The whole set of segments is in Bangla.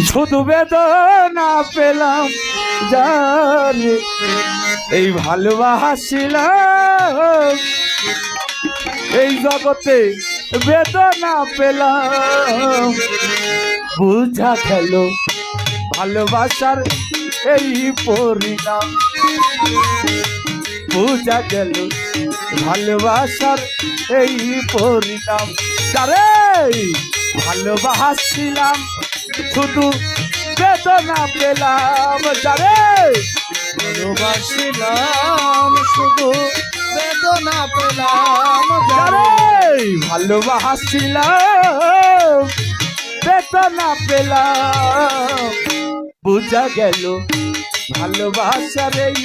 শুধু বেদনা পেলাম জানি এই ভালোবাসিলাম এই জগতে বেদনা পেলাম বুঝা গেল ভালোবাসার এই পরিণাম বুঝা গেল ভালোবাসার এই পরিণাম যারে ভালোবাসিলাম শুধু বেদনা পেলাম যারে ভালোবাসিলাম শুধু বেদনা পেলাম যারে ভালোবাসিলাম বেদনা পেলাম বুঝা গেল ভালোবাসার এই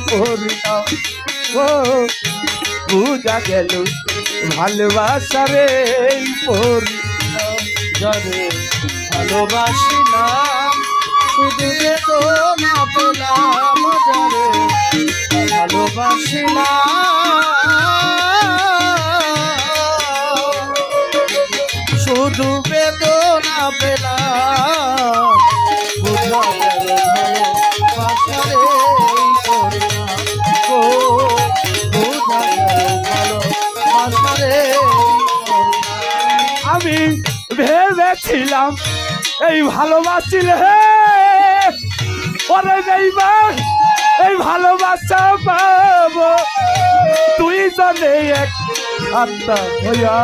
পরিণাম ও বুঝা গেল ভালোবাসার এই পরিণাম যারে ভালোবাসিলাম শুধু বেদনা পেলাম যারে ভালোবাসিলাম শুধু বেদনা পেলাম বুঝা গেল ভালোবাসারে পরিণাম গো বুঝা গেল ভালোবাসারে আমি ভেবেছিলাম এই ভালোবাসিলে ওরে বেইমান এই ভালোবাসা পাবো তুই জানে এক আত্মা হইয়া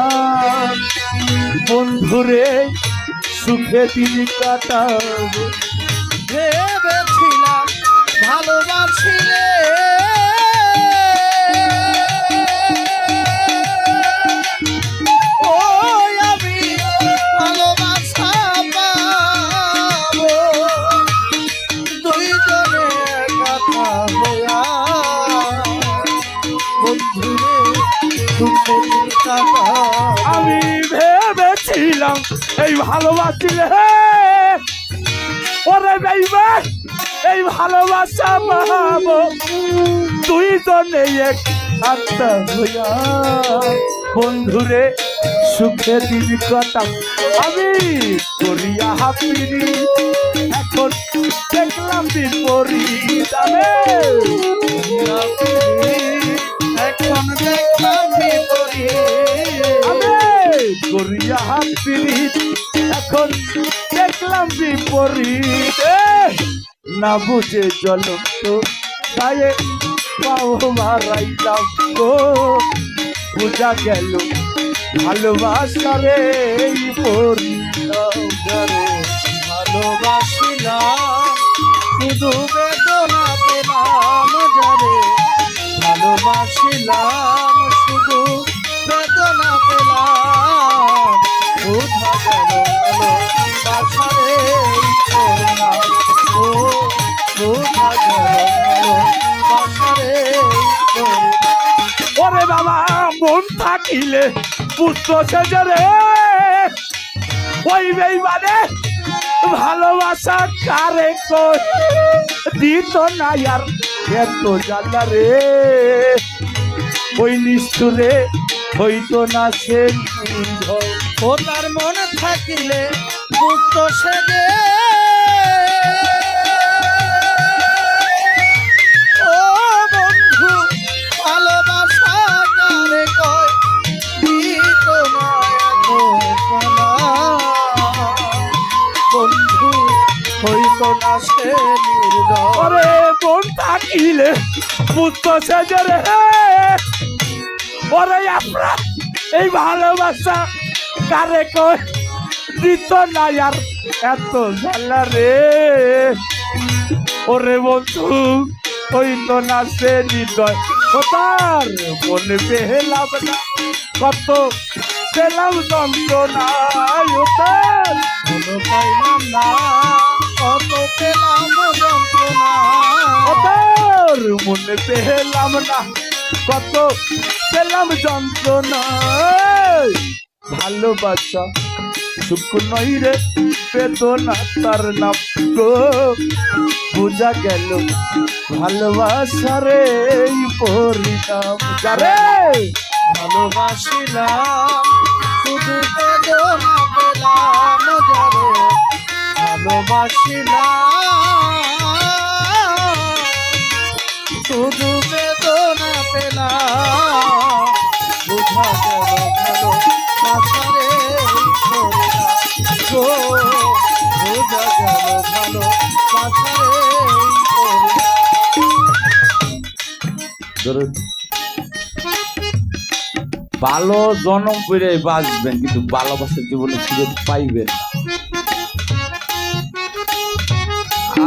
বন্ধুরে সুখে দিন কাটাবো ভেবেছিলাম ভালোবাসিলে ওই আমি ভালোবাসা পাবো দুইজনে কথা হইয়া বন্ধুরে দুঃখে কাটা আমি ভেবেছিলাম এই ভালোবাসিলে ওরে বেইমান এই ভালোবাসা পাবো তুই জনে এক আত্মা হইয়া বন্ধুরে সুখে দিন কাটাম আমি করিয়া হাপিনি এখন দেখলাম বিপরীত এখন দেখলাম বিপরীত করিয়া হাপিনি এখন দেখলাম বিপরীত না বুঝে চল তো গায়ে পাও মারাইলাম গো বুঝা গেল ভালোবাসার এই পরিণাম যারে ভালোবাসিলাম শুধু বেদনা পেলাম যারে ভালোবাসিলাম শুধু বেদনা পেলাম বুঝা গেল ভালোবাসারে পরিণাম ও বুঝা গেল ভালোবাসারে পরিণাম ওরে বাবা মন থাকিলে পুত্র সেজরে ওই বেইমানে ভালোবাসা কারে কই দিত না আর এত জ্বালা রে ওই নিষ্ঠুরে হইতো না সে নির্ভর ও তার মনে থাকিলে পুত্র সেজে ও বন্ধু ভালোবাসা কারে কয় দিত না বন্ধু হইতো না সে নির্দয় ওরে মন থাকিলে পুত্র সেজরে ওরে আপনার এই ভালোবাসা কারে কই দিত না আর এত জ্বালা রে ওরে বন্ধু হইতো না সে নির্দয় ও তার মনে পেলাম না কত পেলাম যন্ত্রণা ও তার মনে পাইলাম না কত পেলাম যন্ত্রণা ও তার মনে পেলাম না কত পেলাম যন্ত্রণা ভালোবাসা সুখ নই রে বেদনা তার নাম গো বুঝা গেল ভালোবাসার এই পরিণাম যারে ভালোবাসিলাম শুধু বেদনা পেলাম যারে ভালোবাসিলাম শুধু বেদনা পেলাম বুঝা গেল ভালো বাসারে গো বুঝা গেল ভালো বাসারে ভালো জনম করে বাঁচবেন কিন্তু ভালোবাসার জীবনে সুযোগ পাইবেন না।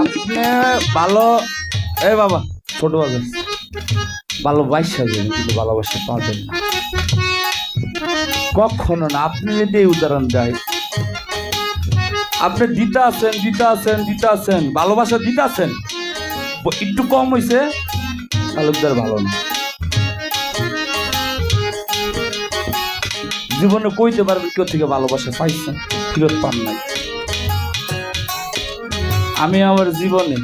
আপনি ভালো এই বাবা ছোট বাবা ভালোবাসা যাবেন কিন্তু ভালোবাসা পাবেন না কখনো না। আপনি যদি এই উদাহরণ দেয় আপনি দিতে আছেন ভালোবাসা দিতে আছেন একটু কম হয়েছে তালুকদার ভালো না। জীবনে কইতে পারবেন কেউ থেকে ভালোবাসা পাইছেন ফিরত পান নাই। আমি আমার জীবনে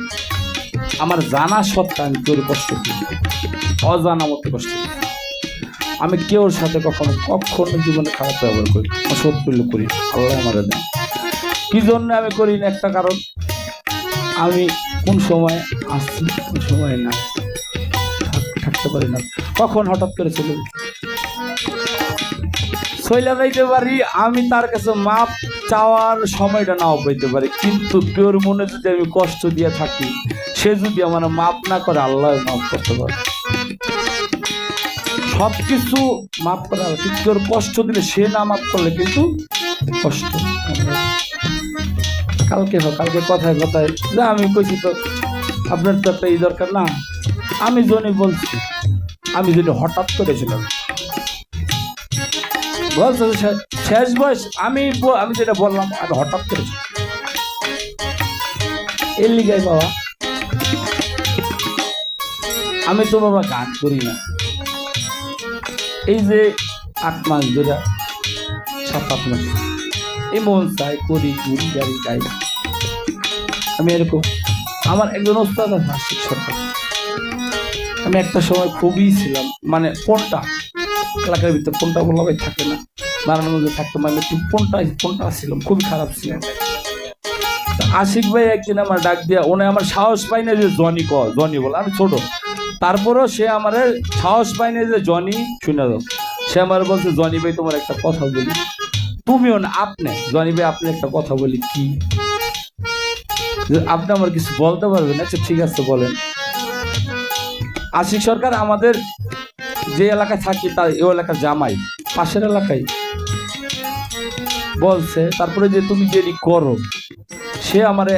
আমার জানা সত্ত্বে আমি কেউ কষ্ট দিই অজানা মতো কষ্ট দিই। আমি কেউর সাথে কখনো জীবনে খারাপ ব্যবহার করি সত্য করি আল্লাহ আমার দেন। কি জন্য আমি করি না একটা কারণ আমি কোন সময় আসছি কোন সময় না থাকতে পারি না কখন হঠাৎ করে চলে যাইতে পারি। আমি তার কাছে মাপ চাওয়ার সময়টা নাও পাইতে পারি কিন্তু কেউর মনে যদি আমি কষ্ট দিয়ে থাকি সে যদি আমার মাপ না করে আল্লাহ মাফ করতে পারে। সবকিছু মাফ করা কিন্তু কেউর কষ্ট দিলে সে না মাফ করলে কিন্তু কষ্ট। কালকে কথায় যে আমি কইছি তো আপনার তো একটা এই দরকার না আমি জনি বলছি আমি যদি হঠাৎ করেছিলাম বলছে শেষ বয়স আমি যেটা বললাম আমি হঠাৎ করেছি এর লিগাই বাবা আমি তো বাবা গান করি না এই যে 8 মাস ধরে 7-8 মাস এই মন চাই করি ঘুরি গাড়ি গাই আমি এরকম। আমার একজন ওস্তাদ আছে আশিক সরকার আমি একটা সময় খুবই ছিলাম মানে কোনটা এলাকার ভিতরে কোনটা বলা ভাই থাকে না নারায়ণগঞ্জে থাকতো মানে কোনটা ছিলাম খুবই খারাপ ছিলাম। আশিক ভাই একদিন আমার ডাক দিয়া ওনে আমার সাহস পাই না যে জনি বলে আমি ছোট তারপরও সে আমার সাহস পাই না যে জনি শুনে দাও সে আমার বলছে জনি ভাই তোমার একটা কথা বলি তুমিও না আপনি জনি ভাই আপনি একটা কথা বলি কি আপনি আমার কিছু বলতে পারবেন? আচ্ছা ঠিক আছে বলেন। আশিক সরকার আমাদের যে এলাকায় থাকি তার এই এলাকার জামাই পাশের এলাকায় বলছে তারপরে যে তুমি যেটি করো সে আমার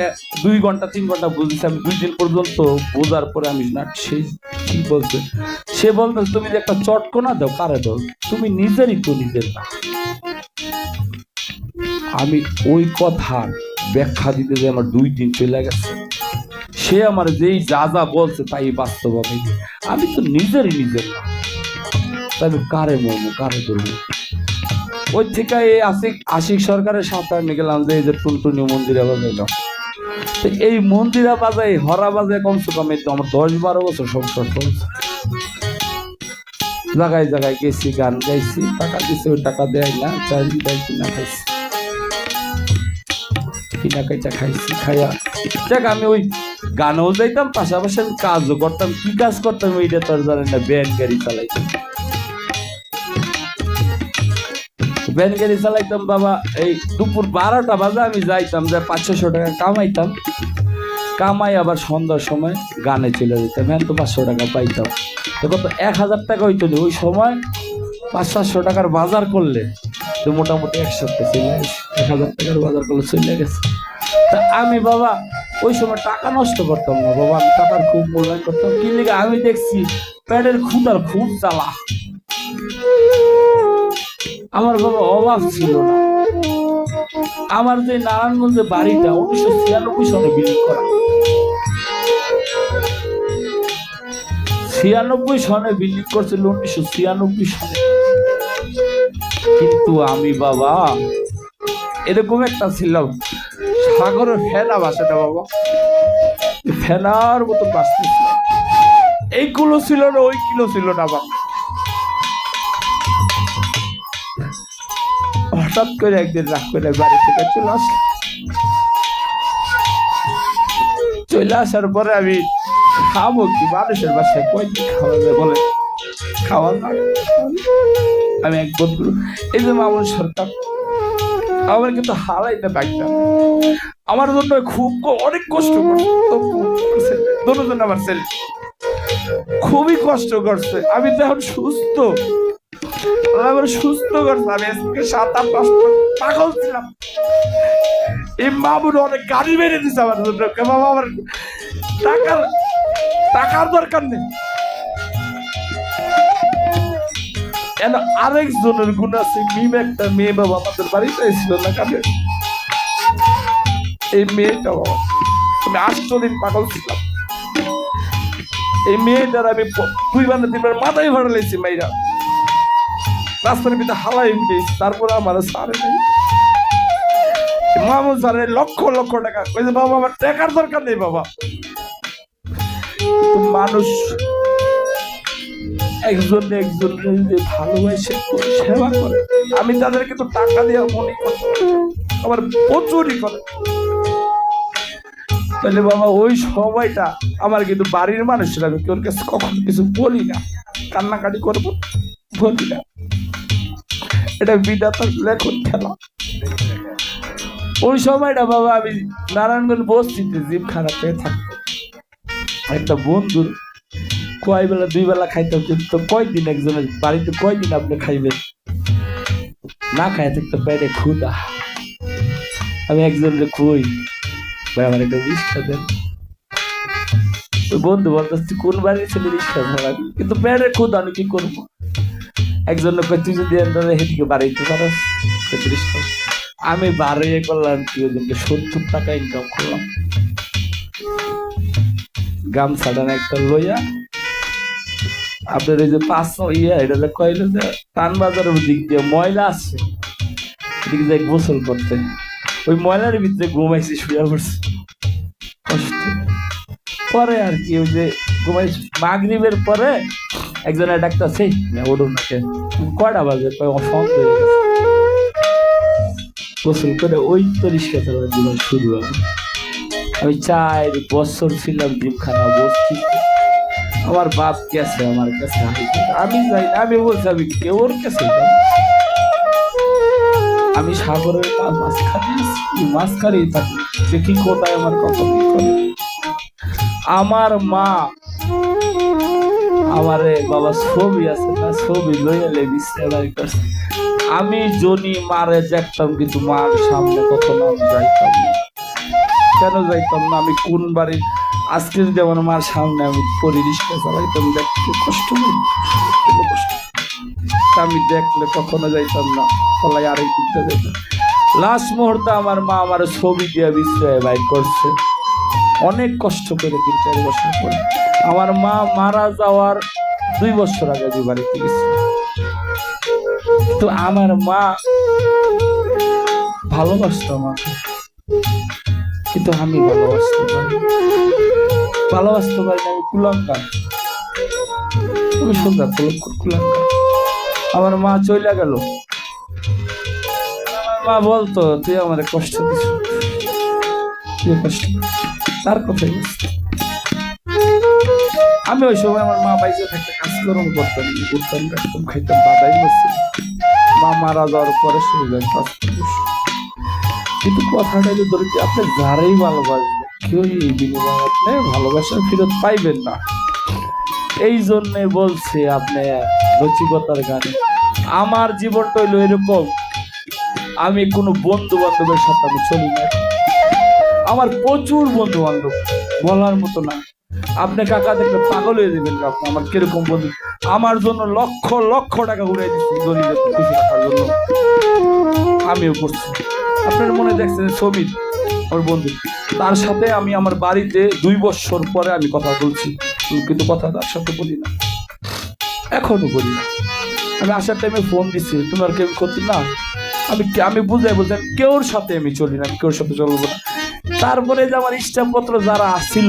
2 ঘন্টা 3 ঘন্টা বুঝেছে আমি 2 দিন পর্যন্ত বোঝার পরে আমি না সে ঠিক বলছে সে বলতে তুমি যে একটা চটকনা দাও কারে দাও তুমি নিজেরই তো নিজের না। আমি ওই কথার ব্যাখ্যা দিতে যে আমার 2 দিন চলে গেছে সে আমার যেই যা বলছে তাই বাস্তব আমি তো নিজেরই নিজের না তবে কারে মরবো কারে ধরবো। ওই থেকে এই আশিক সরকারের সাথে আমি গেলাম যে এই যে টুনটুনি মন্দিরে বাজাইলাম এই মন্দিরে বাজাই হরা বাজায় কমসে কম এই তো আমার 10-12 বছর সংসার চলছে। জায়গায় জায়গায় গেছি গান গাইছি টাকা দিছে ওই টাকা দেয় না চাইছি তাই কিনা খাইছি কিনা কাইচা খাইছি খাইয়া দেখ আমি ওই গানও যাইতাম পাশাপাশি আমি কাজও করতাম কি কাজ করতাম ওইটা তো আর জানেন না ভ্যান গাড়ি চালাইতাম বাবা এই দুপুর 12টা বাজে আমি যাইতাম যে 500-600 টাকা কামাইতাম কামাই আবার সন্ধ্যার সময় গানে চলে যেতাম হ্যাঁ তো 500 টাকা পাইতাম তো কত 1000 টাকা হইতো ওই সময় 500-700 টাকার বাজার করলে তো মোটামুটি এক সপ্তাহ চলে গেছে 1000 টাকার বাজার করলে চলে গেছে। তা আমি বাবা ওই সময় টাকা নষ্ট করতাম না বাবা আমি টাকার খুব মূল্যায়ন করতাম কি লিগে আমি দেখছি পেটের ক্ষুধার খুব জ্বালা আমার বাবা অভাব ছিল না। আমার যে নারায়ণগঞ্জে বাড়িটা 1996 সালে বিল্ডিং করা 96 সনে বিল্ডিং করছিল 1996 সালে কিন্তু আমি বাবা এরকম একটা ছিলাম সাগরের ফেনা বাসাটা বাবা ফেনার মতো বাঁচতেছিল এই কিলো ছিল না ওই কিলো ছিল না বাবা। হঠাৎ করে একদিন রাগ করে বাড়ি থেকে চলে আসলাম চলে আসার পরে আমি খাবো কি, মানুষের বাসায় কয়দিন খাওয়া যায় বলে, খাওয়া যায়। আমি এক বন্ধু, এই যে মামুন সরকার, আমার কিন্তু হারাইতে পারতাম, আমার জন্য খুব অনেক কষ্ট করছে, দুজন আমার ছেলে খুবই কষ্ট করছে। আমি তো এখন সুস্থ, আমার সুস্থ করছে। আমি আজকে 7-8 মাস পাগল ছিলাম, এই মামুন অনেক গাড়ি মেরে দিচ্ছে আমার জন্য। বাবা আমার টাকার দরকার নেই, আরেকজনের গুণ আছে। মিম একটা মেয়ে বাবা আমাদের বাড়িতে ছিল না কাজে, এই মেয়েটা বাবা আমি 8 দিন পাগল ছিলাম। এই মেয়েটার আমি 2-3 বার মাথায় ভাড়া লেছি, মেয়েরা রাস্তার ভিতরে হালাই উঠেছি, তারপরে আমার সারে নেই। মামুন স্যারের লক্ষ লক্ষ টাকা কইছে, বাবা আমার টাকার দরকার নেই বাবা। মানুষ একজন যে ভালোবাসে সেবা করে, আমি তাদেরকে তো টাকা দিয়ে মনে করি, আবার প্রচুরই করে। তাহলে বাবা ওই সময়টা আমার কিন্তু বাড়ির মানুষরা, আমি ওর কাছে কখনো কিছু বলি না, কান্নাকাটি করবো বলি না, এটা বিধাতার লেখন খেলা। ওই সময়টা বাবা আমি নারায়ণগঞ্জ বস্তিতে জিমখানা পেয়ে থাকতো, একটা বন্ধুর কয় বেলা 2 বেলা খাইতাম, কিন্তু কয়দিন একজনের বাড়িতে কয়দিন আপনি খাইবেন, না খাই থাকতো পেটে ক্ষুধা। আমি একজনের কই ভাই আমার একটা রিক্সা দেন, বন্ধু বলতে কোন বাড়ির ছেলে রিক্সা ধরা, কিন্তু পেটে ক্ষুধা আমি কি করবো। একজনের কয় তুই যদি হেদিকে বাড়াইতে পারো 30 টাকা, আমি বাড়িয়ে করলাম কি, ওদেরকে 70 টাকা ইনকাম করলাম। গামছাটা একটা লইয়া আপনার এই যে 500 এটা কইলো যে টানবাজারের দিক দিয়ে ময়লা আছে, এদিকে যাই গোসল করতে, ওই ময়লার ভিতরে ঘুমাইছি, শুয়ে পড়ছি কষ্ট। পরে আর কি ওই যে ঘুমাইছি, মাগরিবের পরে একজনের ডাক্তার সেই ওডুন নাকি কয়টা বাজে, সন্ধ্যা হয়ে গেছে, গোসল করে ওই তো রিক্সা চালানোর জীবন শুরু হবে। আমি 4 বছর ছিলাম জিমখানা বসছি, আমার বাপ গেছে আমার কাছে, আমি যাই না, আমি বলছি আমি ওর কাছে আমি সাগরের মাঝখানেই থাকি, দেখি কোথায় আমার কথা কি করে। আমার মা আমারে বাবা ছবি আছে না, ছবি লইয়ালে বিছানায় করছে, আমি জনি মারে দেখতাম, কিন্তু মার সামনে কখনো আমি যাইতাম না। কেন যাইতাম না, আমি কোন বাড়ির, আজকে যদি আমার মার সামনে আমি রিক্সা চালাইতাম, দেখতে কষ্ট কষ্ট, আমি দেখলে কখনো যাইতাম না, ফলাই আরেক দিকটা যাইতাম। লাস্ট মুহূর্তে আমার মা আমার ছবি দিয়ে বিশ্রায় বাইর করছে, অনেক কষ্ট করে 3-4 বছর পরে। আমার মা মারা যাওয়ার 2 বছর আগে আমি বাড়িতে গেছি, তো আমার মা ভালোবাসতো আমাকে, কিন্তু আমি ভালোবাসতে পারি না, আমি কুলাঙ্গার, আমি সোজা কুলাঙ্গার। আমার মা চলে গেল, মা বলতো তুই আমার কষ্ট দিস, তার কথাই বলছি। আমি ওই সময় আমার মা বাইরে একটা কাজকর্ম করতাম, ঘুরতাম কাটতাম খাইতাম, বাদাই বসছি। মা মারা যাওয়ার পরে শুরু যায় কাজ, কিন্তু কথাটা যে ধরেছি, আপনি যারাই ভালোবাসবেন কেউ এই বিনিময়ে আপনি ভালোবাসা ফেরত পাইবেন না। এই জন্যে বলছে আপনি রসিকতার গানে, আমার জীবনটা হইলো এরকম, আমি কোনো বন্ধু বান্ধবের সাথে আমি চলি না, আমার প্রচুর বন্ধু বান্ধব বলার মতো না। আপনি কাকা দেখলে পাগল হয়ে যাবেন, আপনি আমার কিরকম বন্ধু, আমার জন্য লক্ষ লক্ষ টাকা উড়াই দিচ্ছি গরিবের খুশি রাখার জন্য, আমিও করছি। আপনার মনে দেখছেন ছবি, আমার বন্ধু, তার সাথে আমি আমার বাড়িতে 2 বছর পরে আমি কথা বলছি, কিন্তু কথা তার সাথে বলি না, এখনো বলি না। আমি আসার টাইমে ফোন দিচ্ছি, তোমার কেউ ক্ষতি না, আমি বুঝাই বলছেন কেউর সাথে আমি চলি না, আমি কেউর সাথে চলবো না। তারপরে যে আমার স্টাম্পপত্র যারা আসছিল,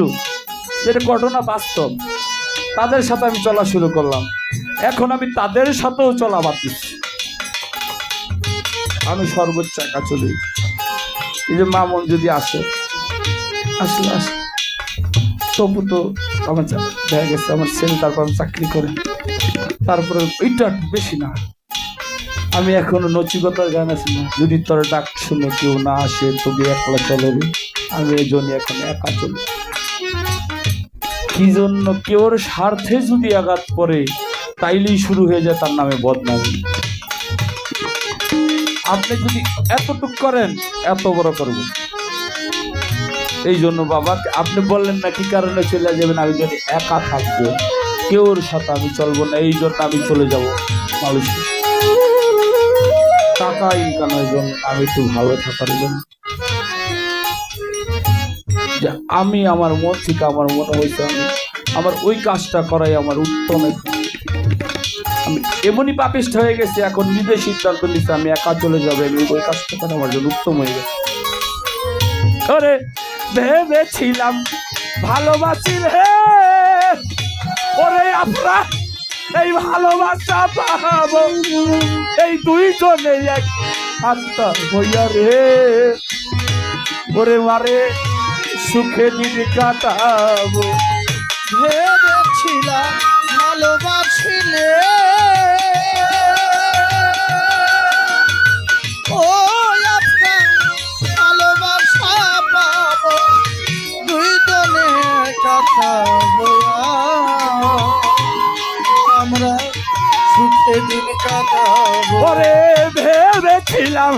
যেটা ঘটনা বাস্তব, তাদের সাথে আমি চলা শুরু করলাম, এখন আমি তাদের সাথেও চলা বাদ দিচ্ছি, আমি সর্বোচ্চ একা চলি। এই যে মামুন যদি আসে তবু তো আমার দেখা গেছে আমার ছেলে তারপর চাকরি করে, তারপরে ওইটা বেশি না। আমি এখনো নচিকতার গান আছে না, যদি তোর ডাক শুনে কেউ না আসে তবে একলা চলো রে, আমি এই জন্য এখন একা চলি। কি জন্য? কেউর স্বার্থে যদি আঘাত পড়ে তাইলেই শুরু হয়ে যায় তার নামে বদনামি। আপনি যদি এতটুক করেন এত বড় করব। এই জন্য বাবা আপনি বললেন না কি কারণে চলে যাবেন, আমি যদি একা থাকবো, কেউর সাথে আমি চলবো না, এই জন্য আমি চলে যাব মালয়েশিয়া। টাকা ইনকামের জন্য, আমি একটু ভালো থাকার জন্য। আমি আমার মন থেকে আমার মনে হয়েছে আমি আমার ওই কাজটা করাই আমার উত্তম। আমি এমনই পাপিষ্ঠ হয়ে গেছি, এখন নিজে সিদ্ধান্ত নিচ্ছি আমি একা চলে যাবে, আমি ওই কাজটা করা আমার জন্য উত্তম হয়ে গেছে। ওরে ভেবেছিলাম ভালোবাসি রে, ওরে আমরা এই ভালোবাসা পাবো, এই দুইজনে এক আত্মা হইয়া রে, ওরে মারে সুখে দিন কাটাবো। ভেবেছিলাম ভালোবাসিলে ও আপনার ভালোবাসা পাবো, দুইজনে কথা বলা আমরা সুখে দিন কাটাবো। ওরে ভেবেছিলাম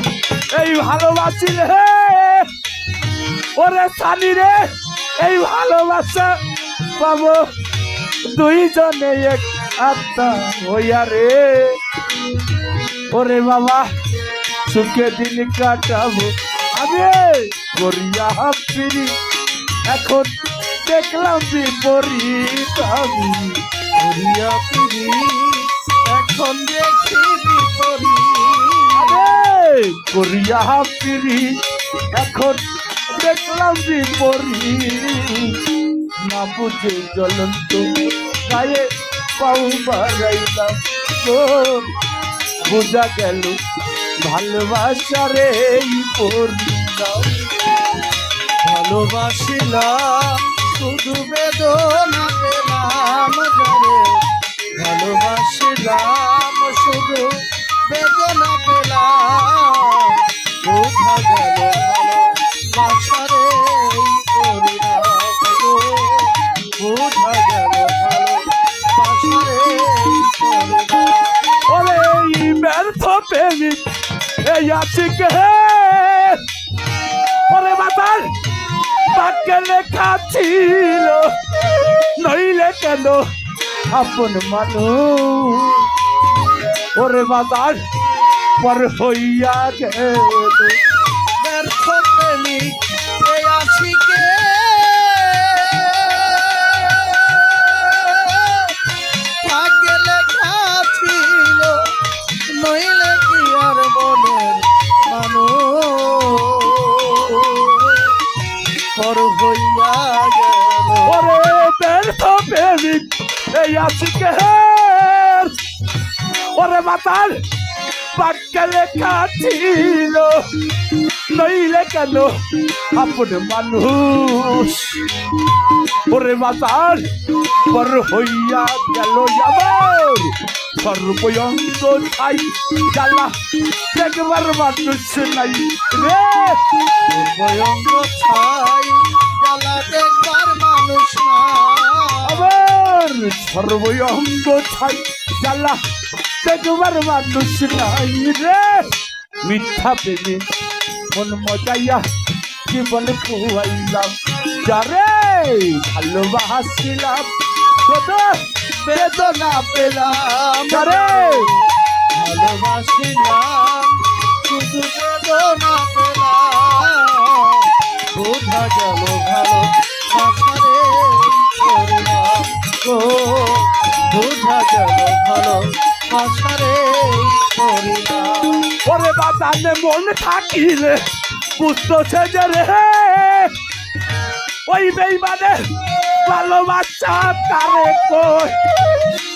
এই ভালোবাসিলে, ওরে সানি রে এই ভালোবাসা পাবো, দুইজনে এক আত্মা হইয়া রে, ওরে বাবা সুখে দিন কাটাবো। আমি করিয়া হাফিরি এখন দেখলাম বিপরীত, আমি করিয়া ফিরি এখন দেখি বিপরীত, আমি করিয়া হাফিরি এখন দেখলাম বিপরীত, না বুঝে জ্বলন্ত গায়ে পাউ বাড়াইলাম, বোঝা গেল ভালোবাসারে পরিণাম। ভালোবাসিলাম শুধু বেদনা পেলাম রে, ভালোবাসিলাম শুধু বেদনা পেলাম, বোঝা গেল ভালোবাসারে পরিণাম গো, বোঝা গেল ভালোবাসারে পরিণাম। ওরে এই ব্যর্থ প্রেমিক এই আশিক হে, ওরে বাতার বাক্যে লেখা ছিল, নইলে কেন আপন মানুষ, ওরে বাতার পর হইয়া গেল। ব্যর্থ প্রেমিক এই আশিকে ভাগ্যে লেখা ছিল, নইলে কি আর মনের মানুষ পর হইয়া গেল। ওরে ব্যর্থ প্রেমিক এই আশিক হে, ওরে বাতার বাক্যে লেখা ছিল, নইলে কেন আপন মানুষ, ওরে বাতার পর হইয়া গেল আমার সর্বয়ঙ্গ ছাই, জ্বালা দেখবার মানুষ নাই রে, ভয়ঙ্গ ছাই জ্বালা দেখবার মানুষ না, আমার সর্বয়ঙ্গ ছাই, জ্বালা দেখবার মানুষ নাই রে, মিথ্যা প্রেমে মন মজাইয়া জীবন খুয়াইলাম, যারে ভালোবাসিলাম শুধু বেদনা পেলাম, যারে ভালোবাসিলাম শুধু বেদনা পেলাম, বোঝা গেল ভালোবাসারে পরিণাম গো, বোঝা গেল ভালোবাসারে পরিণাম। ওরে বাতানে মন থাকিলে বুঝতেছে যে রে, ওই বেইমানে ভালোবাসা তারে কই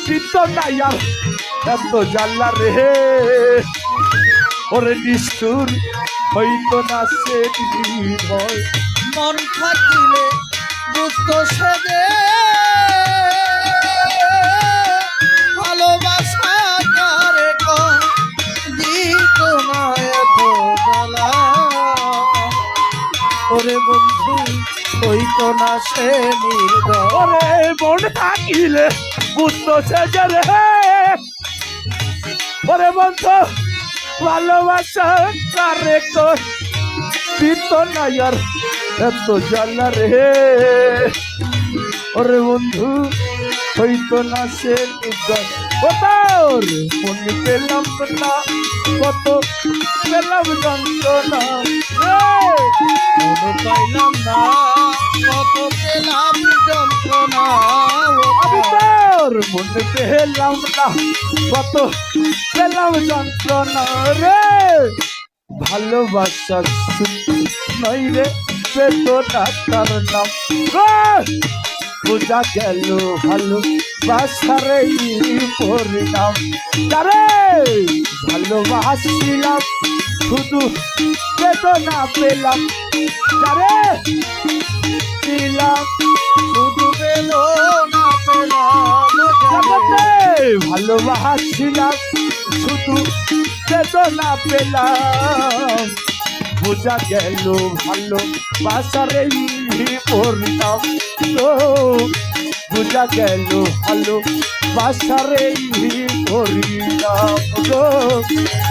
চিত্ত নাই আর এত জানলা রে, ওরে নিষ্ঠুর হইতো না সে ভয়, মন থাকিলে পুত্র সেজে ভালোবাসা কারে দিত না এত জ্বালা ওরে বন্ধু হইতো না সে নির্দয় ওরে মন থাকিলে বুদ্ধ সেজে রে ওরে বন্ধু ভালোবাসা কারে দিত না আর এত জ্বালা রে ওরে বন্ধু হইতো না সে নির্দয় ও তোর মন পেলাম না কত পেলাম যন্ত্রণা মন পাইলাম না কত পেলাম যন্ত্রণা আমি তোর মন পেলাম না কত পেলাম যন্ত্রণা রে ভালোবাসা নই রে বেদনা তার নাম বোঝা গেল ভালোবাসার এই পরিণাম তারে ভালোবাসিলাম শুধু বেদনা পেলাম তারে দিলাম শুধু বেদনা পেলাম জগতে ভালোবাসিলাম শুধু বেদনা পেলাম বোঝা গেল ভালোবাসার এই পরিণাম তো বোঝা গেল ভালোবাসার এই পরিণাম তো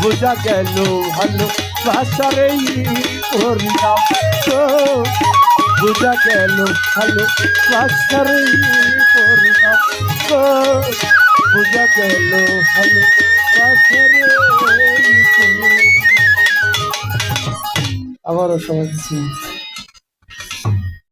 বোঝা গেল ভালোবাসার এই পরিণাম তো বোঝা গেল ভালোবাসার এই পরিণাম তো বোঝা গেল ভালোবাসার এই পরিণাম আবারও সবাই